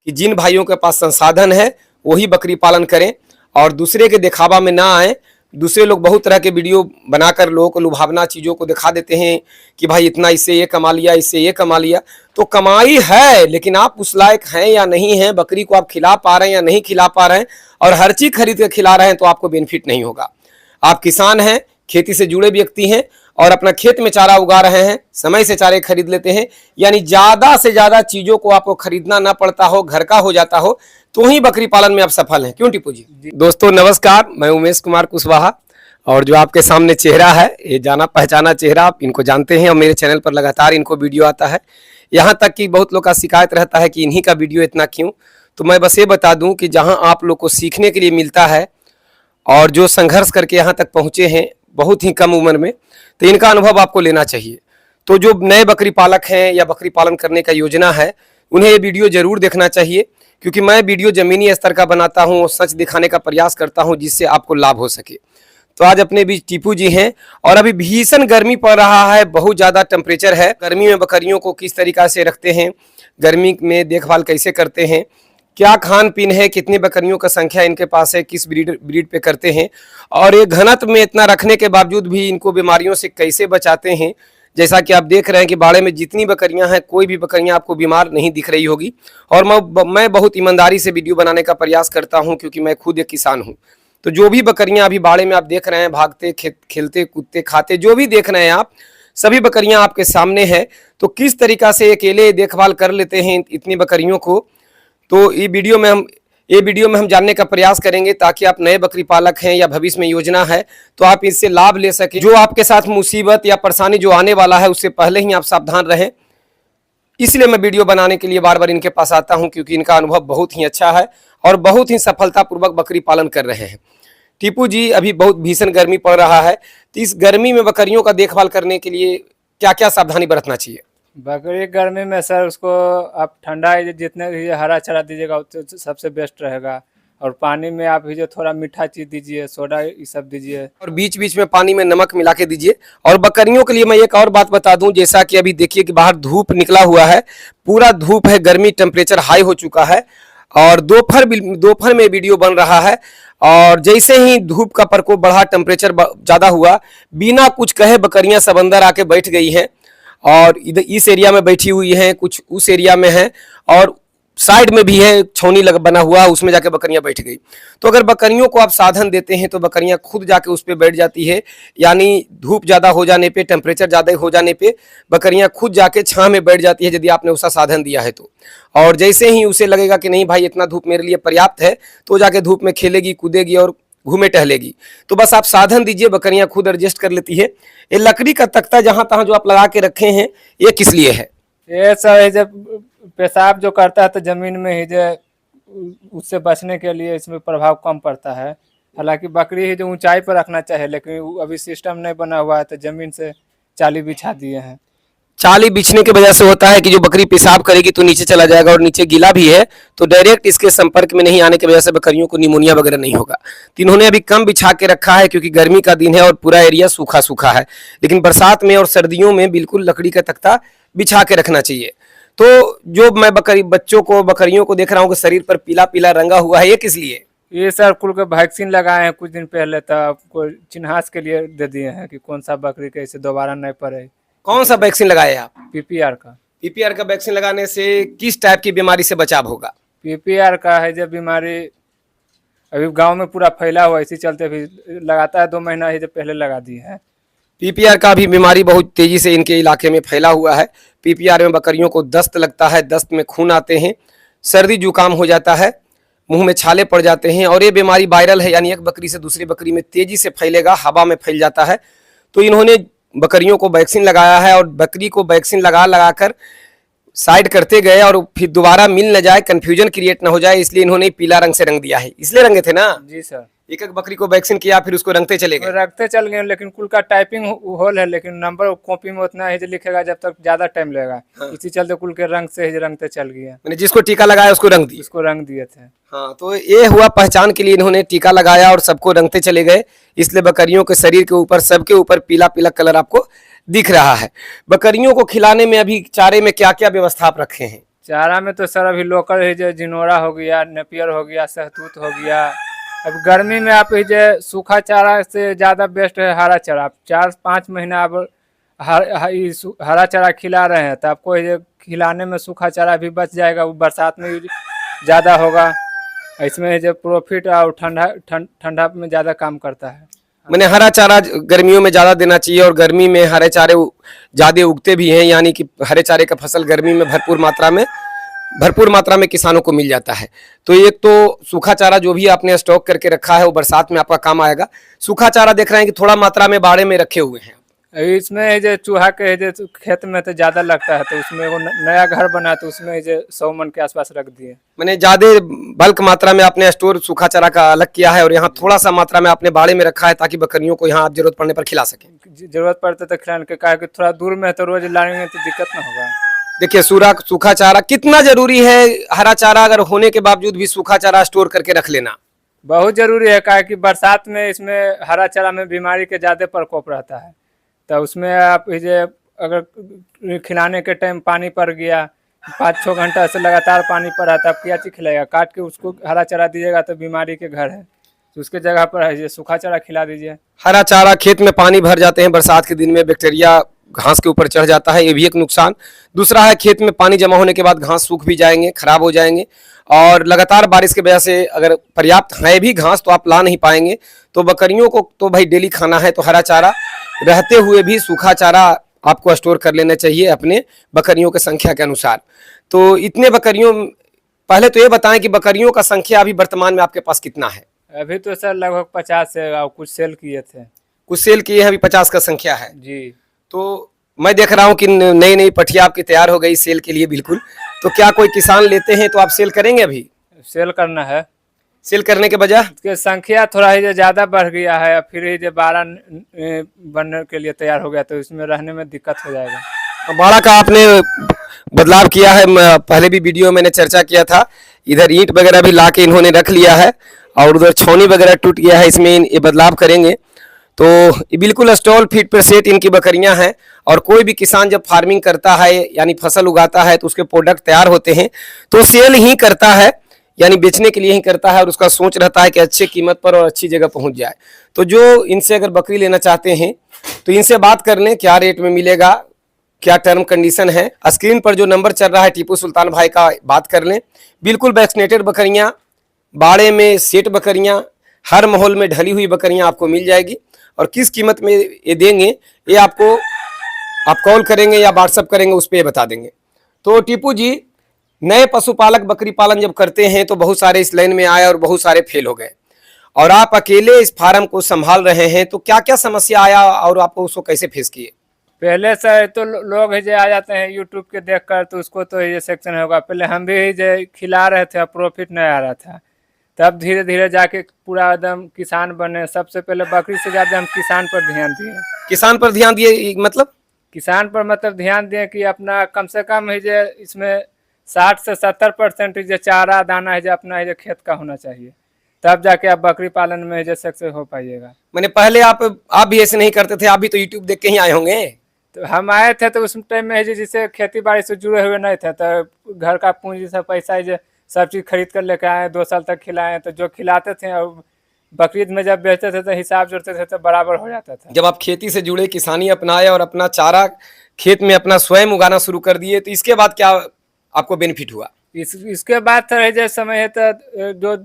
कि जिन भाइयों के पास संसाधन है वही बकरी पालन करें और दूसरे के दिखावा में ना आए। दूसरे लोग बहुत तरह के वीडियो बनाकर लोगों को लुभावना चीज़ों को दिखा देते हैं कि भाई इतना इससे ये कमा लिया, इससे ये कमा लिया। तो कमाई है, लेकिन आप उस लायक हैं या नहीं हैं, बकरी को आप खिला पा रहे हैं या नहीं खिला पा रहे हैं, और हर चीज़ खरीद के खिला रहे हैं तो आपको बेनिफिट नहीं होगा। आप किसान हैं, खेती से जुड़े व्यक्ति हैं और अपना खेत में चारा उगा रहे हैं, समय से चारे खरीद लेते हैं, यानी ज़्यादा से ज़्यादा चीज़ों को आपको खरीदना ना पड़ता हो, घर का हो जाता हो, तो ही बकरी पालन में आप सफल हैं। क्यों टीपू जी? दोस्तों नमस्कार, मैं उमेश कुमार कुशवाहा और जो आपके सामने चेहरा है ये जाना पहचाना चेहरा, आप इनको जानते हैं और मेरे चैनल पर लगातार इनको वीडियो आता है। यहाँ तक कि बहुत लोग का शिकायत रहता है कि इन्हीं का वीडियो इतना क्यों। तो मैं बस ये बता दूं कि जहाँ आप लोग को सीखने के लिए मिलता है और जो संघर्ष करके यहाँ तक पहुँचे हैं बहुत ही कम उम्र में, तो इनका अनुभव आपको लेना चाहिए। तो जो नए बकरी पालक हैं या बकरी पालन करने का योजना है उन्हें ये वीडियो जरूर देखना चाहिए, क्योंकि मैं वीडियो ज़मीनी स्तर का बनाता हूँ और सच दिखाने का प्रयास करता हूँ जिससे आपको लाभ हो सके। तो आज अपने बीच टीपू जी हैं और अभी भीषण गर्मी पड़ रहा है, बहुत ज़्यादा टेम्परेचर है। गर्मी में बकरियों को किस तरीक़ा से रखते हैं, गर्मी में देखभाल कैसे करते हैं, क्या खान पीन है, कितनी बकरियों का संख्या इनके पास है, किस ब्रीड पे करते हैं, और ये घनत्व में इतना रखने के बावजूद भी इनको बीमारियों से कैसे बचाते हैं। जैसा कि आप देख रहे हैं कि बाड़े में जितनी बकरियां हैं कोई भी बकरियां आपको बीमार नहीं दिख रही होगी। और मैं बहुत ईमानदारी से वीडियो बनाने का प्रयास करता हूं, क्योंकि मैं खुद एक किसान हूं। तो जो भी बकरियां अभी बाड़े में आप देख रहे हैं, भागते खेलते कूदते खाते जो भी देख रहे हैं आप, सभी बकरियां आपके सामने है। तो किस तरीका से अकेले देखभाल कर लेते हैं इतनी बकरियों को, तो ये वीडियो में हम जानने का प्रयास करेंगे, ताकि आप नए बकरी पालक हैं या भविष्य में योजना है तो आप इससे लाभ ले सकें। जो आपके साथ मुसीबत या परेशानी जो आने वाला है उससे पहले ही आप सावधान रहें। इसलिए मैं वीडियो बनाने के लिए बार बार इनके पास आता हूं, क्योंकि इनका अनुभव बहुत ही अच्छा है और बहुत ही सफलतापूर्वक बकरी पालन कर रहे हैं। टीपू जी, अभी बहुत भीषण गर्मी पड़ रहा है, तो इस गर्मी में बकरियों का देखभाल करने के लिए क्या क्या सावधानी बरतना चाहिए? बकरी गर्मी में सर उसको आप ठंडा जितने हरा चारा दीजिएगा उतने सबसे बेस्ट रहेगा। और पानी में आप जो थोड़ा मीठा चीज दीजिए, सोडा ये सब दीजिए, और बीच बीच में पानी में नमक मिला के दीजिए। और बकरियों के लिए मैं एक और बात बता दूं, जैसा कि अभी देखिए कि बाहर धूप निकला हुआ है, पूरा धूप है, गर्मी टेम्परेचर हाई हो चुका है और दोपहर में वीडियो बन रहा है। और जैसे ही धूप का प्रकोप बढ़ा, टेम्परेचर ज़्यादा हुआ, बिना कुछ कहे बकरियां सब अंदर आके बैठ गई हैं और इधर इस एरिया में बैठी हुई हैं, कुछ उस एरिया में है और साइड में भी है छौनी बना हुआ, उसमें जाके बकरियां बैठ गई। तो अगर बकरियों को आप साधन देते हैं तो बकरियां खुद जाके उस पर बैठ जाती है, यानी धूप ज़्यादा हो जाने पे, टेम्परेचर ज़्यादा हो जाने पे बकरियां खुद जाके छां में बैठ जाती है, यदि आपने उसका साधन दिया है तो। और जैसे ही उसे लगेगा कि नहीं भाई इतना धूप मेरे लिए पर्याप्त है, तो जाके धूप में खेलेगी, कूदेगी और घूमे टहलेगी। तो बस आप साधन दीजिए, बकरियां खुद एडजस्ट कर लेती है। ये लकड़ी का तख्ता जहां तहां जो आप लगा के रखे हैं, ये किस लिए है? ये सब जब पेशाब जो करता है तो जमीन में ही जो उससे बचने के लिए इसमें प्रभाव कम पड़ता है। हालांकि बकरी ही जो ऊंचाई पर रखना चाहिए, लेकिन अभी सिस्टम नहीं बना हुआ है तो जमीन से चाली बिछा दिए हैं। चाली बिछने की वजह से होता है कि जो बकरी पेशाब करेगी तो नीचे चला जाएगा, और नीचे गीला भी है तो डायरेक्ट इसके संपर्क में नहीं आने की वजह से बकरियों को निमोनिया वगैरह नहीं होगा। तो इन्होंने अभी कम बिछा के रखा है, क्योंकि गर्मी का दिन है और पूरा एरिया सूखा सूखा है। लेकिन बरसात में और सर्दियों में बिल्कुल लकड़ी का तख्ता बिछा के रखना चाहिए। तो जो मैं बकरियों को देख रहा हूँ कि शरीर पर पीला पीला रंगा हुआ है, ये किस लिए? ये सर कुल के वैक्सीन लगाए हैं कुछ दिन पहले, तो आपको चिन्हास के लिए दे दिए हैं कि कौन सा बकरी कैसे दोबारा नहीं पड़े। कौन सा वैक्सीन लगाए आप? पीपीआर का। पीपीआर का वैक्सीन लगाने से किस टाइप की बीमारी से बचाव होगा? पीपीआर का है जब बीमारी अभी गांव में पूरा फैला हुआ, इसी चलते भी लगाता है, 2 महीना ही जब पहले लगा दी है। पीपीआर का भी बीमारी बहुत तेजी से इनके इलाके में फैला हुआ है। पीपीआर में बकरियों को दस्त लगता है, दस्त में खून आते हैं, सर्दी जुकाम हो जाता है, मुंह में छाले पड़ जाते हैं, और ये बीमारी वायरल है, यानी एक बकरी से दूसरी बकरी में तेजी से फैलेगा, हवा में फैल जाता है। तो इन्होंने बकरियों को वैक्सीन लगाया है और बकरी को वैक्सीन लगा कर साइड करते गए और फिर दोबारा मिल न जाए, कंफ्यूजन क्रिएट ना हो जाए, इसलिए इन्होंने पीला रंग से रंग दिया है। इसलिए रंगे थे ना? जी सर। एक एक बकरी को वैक्सीन किया, फिर उसको रंगते चले गए। रखते चल गए, लेकिन कुल का टाइपिंग होल है, लेकिन नंबर कॉपी में उतना ही लिखेगा जब तक ज्यादा टाइम लगेगा। हाँ। इसी चलते कुल के रंग से ही रंगते चल गए। मैंने जिसको टीका लगाया उसको रंग दिया, उसको रंग दिए थे। हाँ, तो ये हुआ पहचान के लिए इन्होंने टीका लगाया और सबको रंगते चले गए। इसलिए बकरियों के शरीर के ऊपर, सबके ऊपर पीला पीला कलर आपको दिख रहा है। बकरियों को खिलाने में अभी चारे में क्या क्या व्यवस्था आप रखे हैं? चारा में तो सर अभी लोकल है जो जिनोरा हो गया, नेपियर हो गया, सहतूत हो गया। अब गर्मी में आप जो सूखा चारा से ज़्यादा बेस्ट है हरा चारा। आप 4-5 महीना आप हरा चारा खिला रहे हैं तो आपको ये खिलाने में सूखा चारा भी बच जाएगा, वो बरसात में यूज ज़्यादा होगा। इसमें जो प्रॉफिट और ठंडा में ज़्यादा काम करता है। मैंने हरा चारा गर्मियों में ज्यादा देना चाहिए, और गर्मी में हरे चारे ज्यादा उगते भी हैं, यानी कि हरे चारे का फसल गर्मी में भरपूर मात्रा में किसानों को मिल जाता है। तो एक तो सूखा चारा जो भी आपने स्टॉक करके रखा है वो बरसात में आपका काम आएगा। सूखा चारा देख रहे हैं कि थोड़ा मात्रा में बाड़े में रखे हुए हैं। इसमें जो चूहा के जो खेत में तो ज़्यादा लगता है, तो उसमें वो नया घर बना तो उसमें जो 100 मन के आसपास रख दिए। मैंने ज्यादा बल्क मात्रा में आपने स्टोर सूखा चारा का अलग किया है, और यहाँ थोड़ा सा मात्रा में आपने बाड़े में रखा है ताकि बकरियों को यहाँ आप जरूरत पड़ने पर खिला सकें। जरूरत पड़ता तो खिलाने के, कहा कि थोड़ा दूर में है तो रोज लाएंगे तो दिक्कत ना होगा। देखिए सूखा चारा कितना जरूरी है। हरा चारा अगर होने के बावजूद भी सूखा चारा स्टोर करके रख लेना बहुत जरूरी है, कहा कि बरसात में इसमें हरा चारा में बीमारी के ज़्यादा प्रकोप रहता है। तो उसमें आप ये अगर खिलाने के टाइम पानी पड़ गया, 5-6 घंटा से लगातार पानी पड़ा तो आप क्या चीज़ खिलाएगा? काट के उसको हरा चारा दीजिएगा तो बीमारी के घर है, तो उसके जगह पर है ये सूखा चारा खिला दीजिए। हरा चारा खेत में पानी भर जाते हैं बरसात के दिन में, बैक्टीरिया घास के ऊपर चढ़ जाता है, ये भी एक नुकसान। दूसरा है खेत में पानी जमा होने के बाद घास सूख भी जाएंगे, खराब हो जाएंगे, और लगातार बारिश की वजह से अगर पर्याप्त है भी घास तो आप ला नहीं पाएंगे। तो बकरियों को तो भाई डेली खाना है, तो हरा चारा रहते हुए भी सूखा चारा आपको स्टोर कर लेना चाहिए अपने बकरियों की संख्या के अनुसार। तो इतने बकरियों, पहले तो ये बताएं कि बकरियों का संख्या अभी वर्तमान में आपके पास कितना है? अभी तो सर लगभग 50 है, और कुछ सेल किए थे। कुछ सेल किए हैं, अभी 50 का संख्या है जी। तो मैं देख रहा हूँ कि नई नई पठिया आपकी तैयार हो गई सेल के लिए, बिल्कुल। तो क्या कोई किसान लेते हैं तो आप सेल करेंगे? अभी सेल करना है। सेल करने के बजाय इसके संख्या थोड़ा ही ज़्यादा बढ़ गया है, फिर ये 12 बनने के लिए तैयार हो गया, तो इसमें रहने में दिक्कत हो जाएगा। बाड़ा का आपने बदलाव किया है, पहले भी वीडियो मैंने चर्चा किया था। इधर ईंट वगैरह भी ला के इन्होंने रख लिया है, और उधर छौनी वगैरह टूट गया है, इसमें ये बदलाव करेंगे। तो ये बिल्कुल स्टॉल फीट पर सेट इनकी बकरियां हैं। और कोई भी किसान जब फार्मिंग करता है यानी फसल उगाता है तो उसके प्रोडक्ट तैयार होते हैं तो सेल ही करता है, यानी बेचने के लिए ही करता है, और उसका सोच रहता है कि अच्छे कीमत पर और अच्छी जगह पहुंच जाए। तो जो इनसे अगर बकरी लेना चाहते हैं तो इनसे बात कर लें, क्या रेट में मिलेगा, क्या टर्म कंडीशन है। स्क्रीन पर जो नंबर चल रहा है टीपू सुल्तान भाई का, बात कर लें। बिल्कुल वैक्सीनेटेड बकरियां, बाड़े में सेट बकरियां, हर माहौल में ढली हुई बकरियां आपको मिल जाएगी। और किस कीमत में ये देंगे ये आपको, आप कॉल करेंगे या व्हाट्सअप करेंगे उस पर बता देंगे। तो टीपू जी, नए पशुपालक बकरी पालन जब करते हैं तो बहुत सारे इस लाइन में आए और बहुत सारे फेल हो गए, और आप अकेले इस फार्म को संभाल रहे हैं, तो क्या क्या समस्या आया और आप उसको कैसे फेस किए? पहले से तो लोग है जो आ जाते हैं यूट्यूब के देखकर, तो उसको तो ये सेक्शन होगा। पहले हम भी जो खिला रहे थे, प्रॉफिट नहीं आ रहा था, तब धीरे धीरे जाके पूरा एकदम किसान बने। सबसे पहले बकरी से ज़्यादा हम किसान पर ध्यान दिए। किसान पर ध्यान दिए मतलब? किसान पर मतलब ध्यान दिए कि अपना कम से कम है जो इसमें 60 से 70% जो चारा दाना है जो अपना है जो खेत का होना चाहिए, तब जाके आप बकरी पालन में जो सक्सेस हो पाइएगा। मैंने पहले आप भी ऐसे नहीं करते थे, आप भी तो यूट्यूब देख के ही आए होंगे। तो हम आए थे तो उस टाइम में जिससे खेती बाड़ी से जुड़े हुए नहीं थे, तो घर का पूंजी से पैसा जो सब चीज़ खरीद कर लेकर आए, 2 साल तक खिलाए। तो जो खिलाते थे और बकरीद में जब बेचते थे तो हिसाब जोड़ते थे तो बराबर हो जाता था। जब आप खेती से जुड़े, किसानी अपनाए और अपना चारा खेत में अपना स्वयं उगाना शुरू कर दिए, तो इसके बाद क्या आपको बेनिफिट हुआ? इसके बाद तो जो समय है तो जो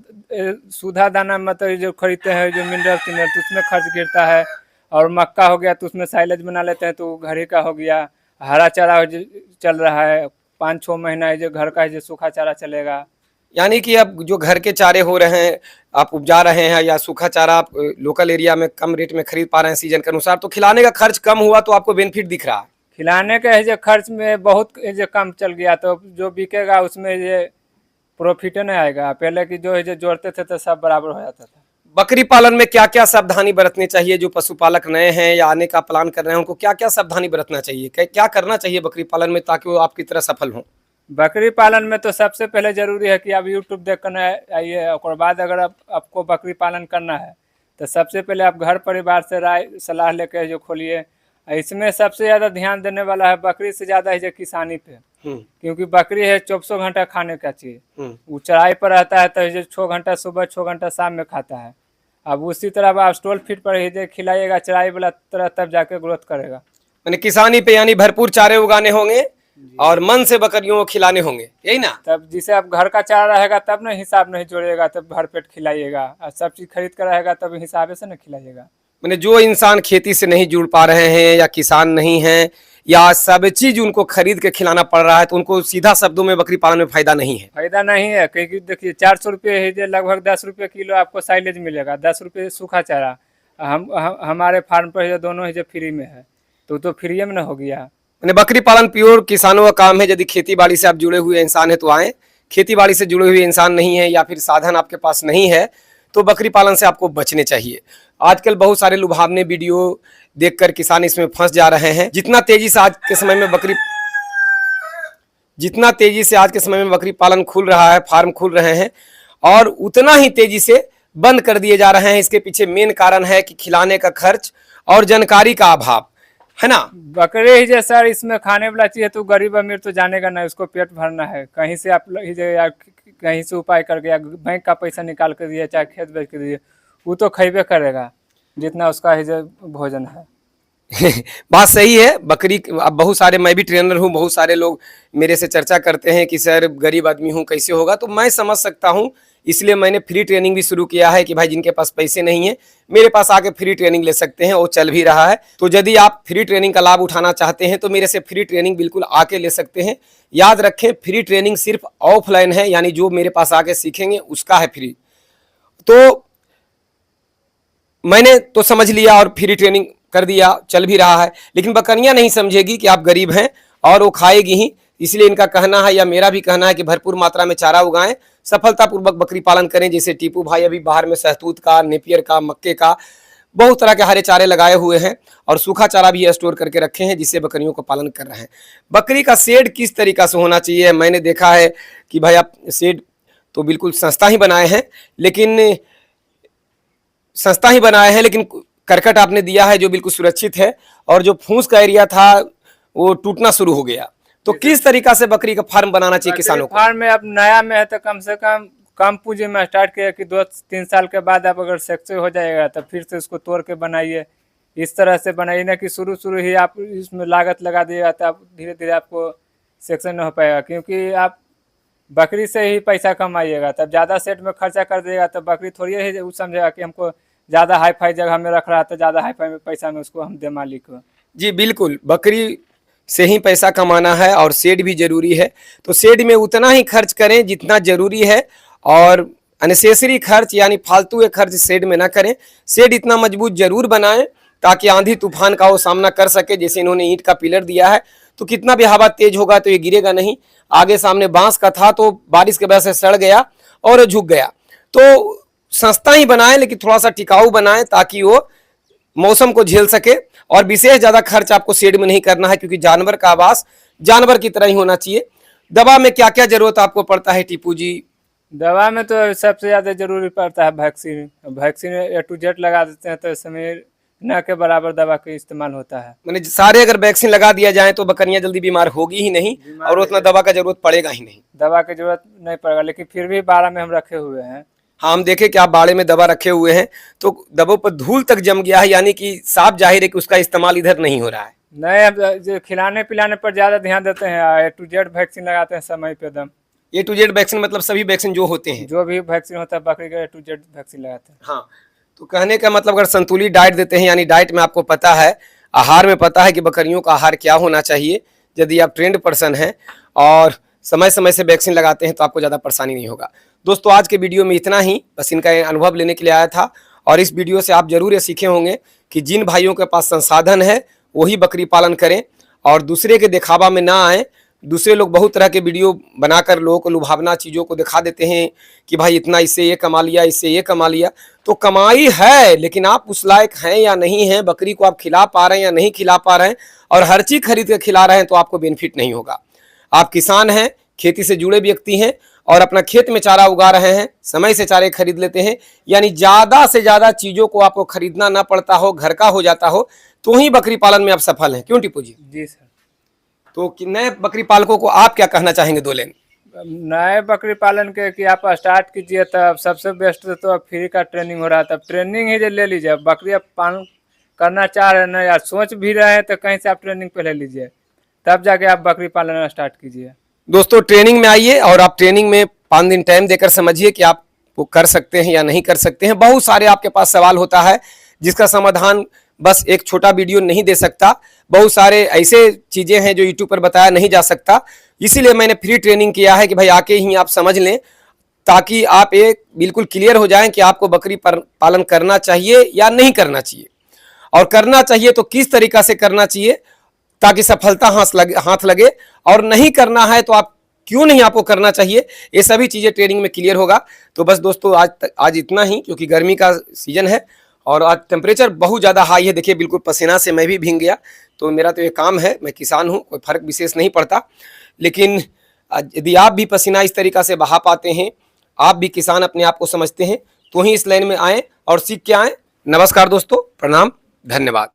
सूधा दाना मतलब जो खरीदते हैं, जो मिनरल तो उसमें खर्च गिरता है। और मक्का हो गया तो उसमें साइलेज बना लेते हैं, तो घर का हो गया। हरा चारा चल रहा है 5-6 महीना है जो घर का है, जो सूखा चारा चलेगा। यानी कि अब जो घर के चारे हो रहे हैं आप उपजा रहे हैं, या सूखा चारा आप लोकल एरिया में कम रेट में खरीद पा रहे हैं सीजन के अनुसार, तो खिलाने का खर्च कम हुआ तो आपको बेनिफिट दिख रहा है। खिलाने का है जो खर्च में बहुत जो कम चल गया, तो जो बिकेगा उसमें ये प्रॉफिट नहीं आएगा। पहले की जो है जो जोड़ते थे तो सब बराबर हो जाता था। बकरी पालन में क्या क्या सावधानी बरतनी चाहिए? जो पशुपालक नए हैं या आने का प्लान कर रहे हैं उनको क्या क्या सावधानी बरतना चाहिए, क्या करना चाहिए बकरी पालन में ताकि वो आपकी तरह सफल हों? बकरी पालन में तो सबसे पहले जरूरी है कि आप यूट्यूब देख कर आइए। और बाद अगर आपको बकरी पालन करना है तो सबसे पहले आप घर परिवार से राय सलाह लेकर जो खोलिए। इसमें सबसे ज़्यादा ध्यान देने वाला है बकरी से ज़्यादा है जो किसानी पे। क्योंकि बकरी है 24 घंटा खाने का चीज, हम्म। वो चराई पर रहता है तो ये 6 घंटा सुबह 6 घंटा शाम में खाता है। अब उसी तरह आप स्टॉल फीड पर ही खिलाइएगा चराई वाला तरह, तब जाके ग्रोथ करेगा। मैंने किसानी पे यानी भरपूर चारे उगाने होंगे और मन से बकरियों को खिलाने होंगे, यही ना। तब जिसे आप घर का चारा रहेगा तब ना हिसाब नहीं जोड़िएगा, तब भरपेट खिलाइएगा। और सब चीज खरीद कर रहेगा तब हिसाबे से ना खिलाइएगा। मैंने जो इंसान खेती से नहीं जुड़ पा रहे हैं या किसान नहीं हैं या सब चीज उनको खरीद के खिलाना पड़ रहा है, तो उनको सीधा शब्दों में बकरी पालन में फायदा नहीं है। फायदा नहीं है, क्योंकि देखिए 400 रुपये है जो लगभग 10 रुपये किलो आपको साइलेज मिलेगा, 10 रुपये सूखा चारा। हमारे फार्म पर जो दोनों है जो फ्री में है, तो फ्री में ना हो गया। मैंने बकरी पालन प्योर किसानों का काम है। यदि खेती बाड़ी से आप जुड़े हुए इंसान है तो आए, खेती बाड़ी से जुड़े हुए इंसान नहीं है या फिर साधन आपके पास नहीं है तो बकरी पालन से आपको बचने चाहिए। आजकल बहुत सारे लुभावने वीडियो देखकर किसान इसमें फंस जा रहे हैं। जितना तेजी से आज के समय में बकरी पालन खुल रहा है, फार्म खुल रहे हैं, और उतना ही तेजी से बंद कर दिए जा रहे हैं। इसके पीछे मेन कारण है कि खिलाने का खर्च और जानकारी का अभाव है ना। बकरे ही जो सर इसमें खाने वाला चीज है, तो गरीब अमीर तो जानेगा ना, उसको पेट भरना है। कहीं से आप कहीं से उपाय करके या बैंक का पैसा निकाल कर दिए चाहे खेत बेच कर दिए, वो तो खैबे करेगा जितना उसका ही जो भोजन है। बात सही है। बकरी अब बहुत सारे, मैं भी ट्रेनर हूँ, बहुत सारे लोग मेरे से चर्चा करते हैं कि सर गरीब आदमी हूँ कैसे होगा, तो मैं समझ सकता हूँ। इसलिए मैंने फ्री ट्रेनिंग भी शुरू किया है कि भाई जिनके पास पैसे नहीं है मेरे पास आके फ्री ट्रेनिंग ले सकते हैं, वो चल भी रहा है। तो यदि आप फ्री ट्रेनिंग का लाभ उठाना चाहते हैं तो मेरे से फ्री ट्रेनिंग बिल्कुल आके ले सकते हैं। याद रखें, फ्री ट्रेनिंग सिर्फ ऑफलाइन है, यानी जो मेरे पास आके सीखेंगे उसका है फ्री। तो मैंने तो समझ लिया और फ्री ट्रेनिंग कर दिया, चल भी रहा है। लेकिन बकरियां नहीं समझेगी कि आप गरीब हैं और वो खाएगी ही। इसलिए इनका कहना है या मेरा भी कहना है कि भरपूर मात्रा में चारा उगाएं, सफलतापूर्वक बकरी पालन करें। जैसे टीपू भाई अभी बाहर में सहतूत का, नेपियर का, मक्के का, बहुत तरह के हरे चारे लगाए हुए हैं और सूखा चारा भी स्टोर करके रखे हैं, जिससे बकरियों का पालन कर रहे हैं। बकरी का शेड किस तरीका से होना चाहिए, मैंने देखा है कि भाई आप शेड तो बिल्कुल सस्ता ही बनाए हैं, लेकिन करकट आपने दिया है जो बिल्कुल सुरक्षित है, और जो फूस का एरिया था वो टूटना शुरू हो गया। तो किस तरीका से बकरी का फार्म बनाना चाहिए किसानों को? फार्म में अब नया में है तो कम से कम पूंजी में स्टार्ट किया कि 2-3 साल के बाद आप अगर सक्सेस हो जाएगा तो फिर से उसको तोड़ के बनाइए। इस तरह से बनाइए ना कि शुरू ही आप इसमें लागत लगा दिएगा तो आप धीरे धीरे आपको सक्सेस नहीं हो पाएगा। क्योंकि आप बकरी से ही पैसा कमाइएगा, तब ज़्यादा सेट में खर्चा कर देगा तो बकरी थोड़ी ही समझेगा कि हमको ज़्यादा हाई फाई जगह में रख रहा है तो ज़्यादा हाई फाई में पैसा में उसको हम दे मालिक को। जी बिल्कुल, बकरी से ही पैसा कमाना है और शेड भी जरूरी है। तो शेड में उतना ही खर्च करें जितना जरूरी है, और अननेसेसरी खर्च यानी फालतू के खर्च शेड में ना करें। शेड इतना मजबूत जरूर बनाएं ताकि आंधी तूफान का वो सामना कर सके। जैसे इन्होंने ईंट का पिलर दिया है तो कितना भी हवा तेज होगा तो ये गिरेगा नहीं। आगे सामने बांस का था तो बारिश की वजह से सड़ गया और झुक गया। तो सस्ता ही बनाएं लेकिन थोड़ा सा टिकाऊ बनाएं ताकि वो मौसम को झेल सके। और विशेष ज्यादा खर्च आपको शेड में नहीं करना है, क्योंकि जानवर का आवास जानवर की तरह ही होना चाहिए। दवा में क्या क्या जरूरत आपको पड़ता है टीपू जी? दवा में तो सबसे ज्यादा जरूरी पड़ता है vaccine. Vaccine A to Z लगा देते हैं तो समय न के बराबर दवा का इस्तेमाल होता है। मैंने सारे अगर वैक्सीन लगा दिया जाए तो बकरियां जल्दी बीमार होगी ही नहीं और उतना दवा का जरूरत पड़ेगा ही नहीं। दवा की जरूरत नहीं पड़ेगा, लेकिन फिर भी 12 में हम रखे हुए हैं। हाँ, हम देखे कि आप बाड़े में दवा रखे हुए हैं तो दवा पर धूल तक जम गया है, यानी कि साफ जाहिर है कि उसका इस्तेमाल इधर नहीं हो रहा है। नहीं, अब जो खिलाने पिलाने पर ज्यादा ध्यान देते हैं। A to Z वैक्सीन लगाते हैं समय पे दम। A to Z वैक्सीन मतलब सभी वैक्सीन जो होते हैं, जो भी वैक्सीन होता है बकरी का A to Z वैक्सीन लगाते हैं। हाँ, तो कहने का मतलब अगर संतुलित डाइट देते हैं, यानी डाइट में आपको पता है, आहार में पता है कि बकरियों का आहार क्या होना चाहिए, यदि आप ट्रेंड पर्सन हैं और समय समय से वैक्सीन लगाते हैं तो आपको ज़्यादा परेशानी नहीं होगा। दोस्तों, आज के वीडियो में इतना ही, बस इनका अनुभव लेने के लिए आया था। और इस वीडियो से आप जरूर ये सीखे होंगे कि जिन भाइयों के पास संसाधन है वही बकरी पालन करें और दूसरे के दिखावा में ना आए। दूसरे लोग बहुत तरह के वीडियो बनाकर लोगों को लुभावना चीज़ों को दिखा देते हैं कि भाई इतना इससे ये कमा लिया, इससे ये कमा लिया। तो कमाई है, लेकिन आप उस लायक हैं या नहीं हैं, बकरी को आप खिला पा रहे हैं या नहीं खिला पा रहे हैं, और हर चीज़ खरीद कर खिला रहे हैं तो आपको बेनिफिट नहीं होगा। आप किसान हैं, खेती से जुड़े व्यक्ति हैं और अपना खेत में चारा उगा रहे हैं, समय से चारे खरीद लेते हैं, यानी ज़्यादा से ज़्यादा चीज़ों को आपको खरीदना ना पड़ता हो, घर का हो जाता हो, तो ही बकरी पालन में आप सफल हैं। क्यों टीपू जी? जी सर। तो तो नए बकरी पालकों को आप क्या कहना चाहेंगे 2 लाइन? नए बकरी पालन के कि आप स्टार्ट कीजिए, तब सबसे बेस्ट तो अब फ्री का ट्रेनिंग हो रहा है, तब ट्रेनिंग ही ले लीजिए। बकरी आप पालन करना चाह रहे हैं ना, या सोच भी रहे हैं, तो कहीं से आप ट्रेनिंग पहले लीजिए, तब जाके आप बकरी पालन स्टार्ट कीजिए। दोस्तों ट्रेनिंग में आइए और आप ट्रेनिंग में 5 दिन टाइम देकर समझिए कि आप वो कर सकते हैं या नहीं कर सकते हैं। बहुत सारे आपके पास सवाल होता है जिसका समाधान बस एक छोटा वीडियो नहीं दे सकता। बहुत सारे ऐसे चीजें हैं जो यूट्यूब पर बताया नहीं जा सकता, इसीलिए मैंने फ्री ट्रेनिंग किया है कि भाई आके ही आप समझ लें, ताकि आप एक बिल्कुल क्लियर हो जाएं कि आपको बकरी पालन करना चाहिए या नहीं करना चाहिए, और करना चाहिए तो किस तरीका से करना चाहिए ताकि सफलता हाथ लगे, और नहीं करना है तो आप क्यों नहीं आपको करना चाहिए, ये सभी चीजें ट्रेनिंग में क्लियर होगा। तो बस दोस्तों आज इतना ही, क्योंकि गर्मी का सीजन है और आज टेम्परेचर बहुत ज़्यादा हाई है। देखिए बिल्कुल पसीना से मैं भी भीग गया। तो मेरा तो ये काम है, मैं किसान हूँ, कोई फर्क विशेष नहीं पड़ता। लेकिन यदि आप भी पसीना इस तरीका से बहा पाते हैं, आप भी किसान अपने आप को समझते हैं, तो ही इस लाइन में आएँ और सीख के आएँ। नमस्कार दोस्तों, प्रणाम, धन्यवाद।